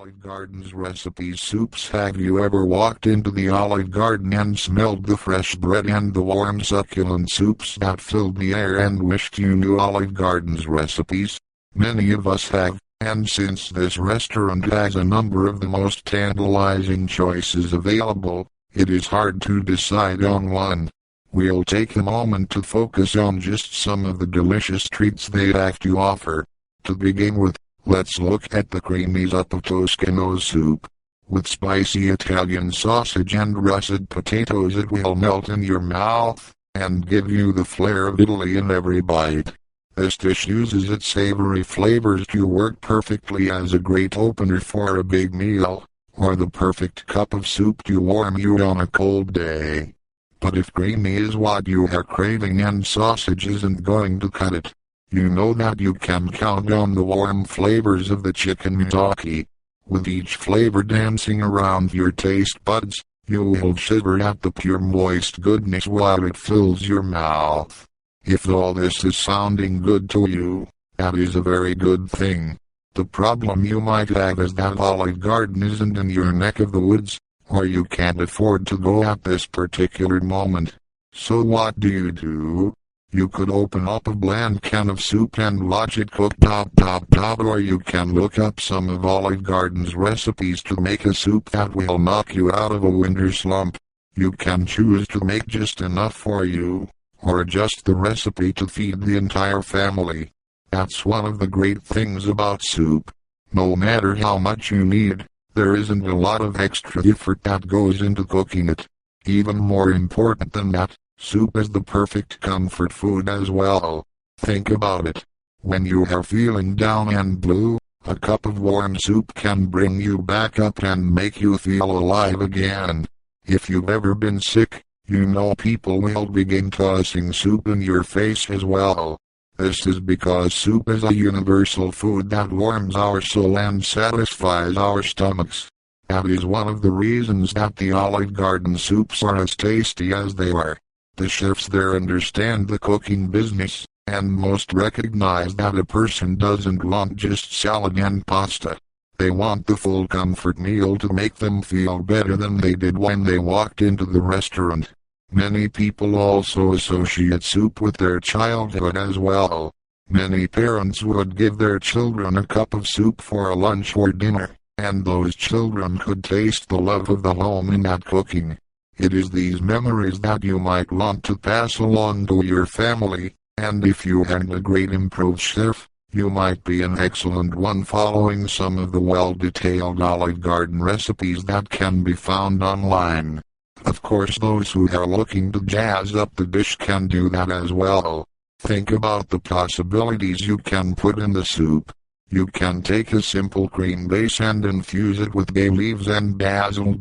Olive Garden's recipes soups. Have you ever walked into the Olive Garden and smelled the fresh bread and the warm succulent soups that filled the air and wished you knew Olive Garden's recipes? Many of us have, and since this restaurant has a number of the most tantalizing choices available, it is hard to decide on one. We'll take a moment to focus on just some of the delicious treats they have to offer. To begin with, let's look at the creamy Zuppa Toscano Soup. With spicy Italian sausage and russet potatoes, it will melt in your mouth and give you the flair of Italy in every bite. This dish uses its savory flavors to work perfectly as a great opener for a big meal, or the perfect cup of soup to warm you on a cold day. But if creamy is what you are craving and sausage isn't going to cut it, you know that you can count on the warm flavors of the Chicken Gnocchi. With each flavor dancing around your taste buds, you will shiver at the pure moist goodness while it fills your mouth. If all this is sounding good to you, that is a very good thing. The problem you might have is that Olive Garden isn't in your neck of the woods, or you can't afford to go at this particular moment. So what do? You could open up a bland can of soup and watch it cook or you can look up some of Olive Garden's recipes to make a soup that will knock you out of a winter slump. You can choose to make just enough for you, or adjust the recipe to feed the entire family. That's one of the great things about soup. No matter how much you need, there isn't a lot of extra effort that goes into cooking it. Even more important than that, soup is the perfect comfort food as well. Think about it. When you are feeling down and blue, a cup of warm soup can bring you back up and make you feel alive again. If you've ever been sick, you know people will begin tossing soup in your face as well. This is because soup is a universal food that warms our soul and satisfies our stomachs. That is one of the reasons that the Olive Garden soups are as tasty as they are. The chefs there understand the cooking business, and most recognize that a person doesn't want just salad and pasta. They want the full comfort meal to make them feel better than they did when they walked into the restaurant. Many people also associate soup with their childhood as well. Many parents would give their children a cup of soup for a lunch or dinner, and those children could taste the love of the home in that cooking. It is these memories that you might want to pass along to your family, and if you aren't a great improved chef, you might be an excellent one following some of the well-detailed Olive Garden recipes that can be found online. Of course, those who are looking to jazz up the dish can do that as well. Think about the possibilities you can put in the soup. You can take a simple cream base and infuse it with bay leaves and basil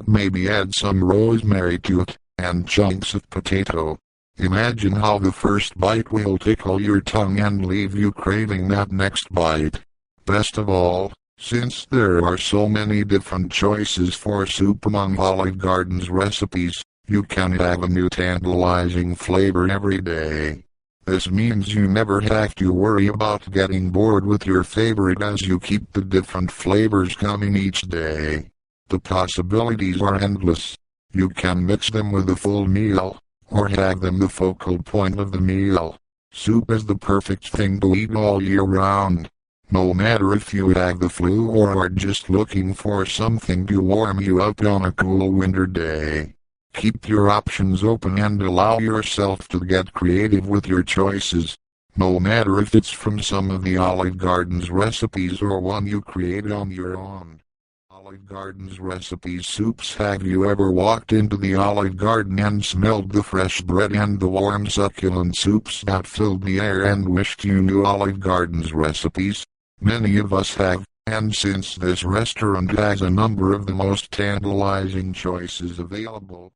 maybe add some rosemary to it, and chunks of potato. Imagine how the first bite will tickle your tongue and leave you craving that next bite. Best of all, since there are so many different choices for soup among Olive Garden's recipes, you can have a new tantalizing flavor every day. This means you never have to worry about getting bored with your favorite as you keep the different flavors coming each day. The possibilities are endless. You can mix them with a full meal, or have them the focal point of the meal. Soup is the perfect thing to eat all year round. No matter if you have the flu or are just looking for something to warm you up on a cool winter day. Keep your options open and allow yourself to get creative with your choices. No matter if it's from some of the Olive Garden's recipes or one you create on your own. Olive Garden's recipes soups. Have you ever walked into the Olive Garden and smelled the fresh bread and the warm succulent soups that filled the air and wished you knew Olive Garden's recipes? Many of us have, and since this restaurant has a number of the most tantalizing choices available,